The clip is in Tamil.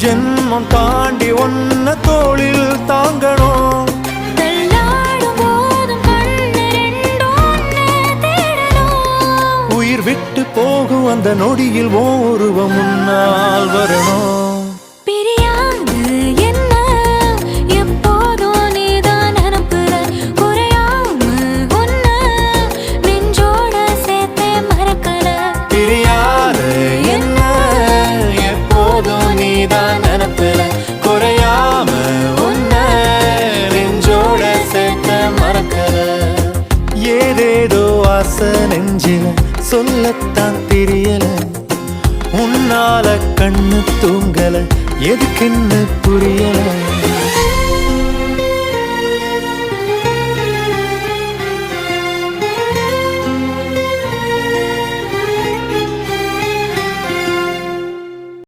ஜென்மம் தாண்டி ஒன்ன தோளில் தாங்கணும். உயிர் விட்டு போகும் அந்த நொடியில் ஓ உருவம் முன்னால் வரணும். ஏதேதோ ஆசை நெஞ்சில சொல்லத்தான் தெரியல. உன்னால கண்ணு தூங்கல, எதுக்குன்னு புரியல.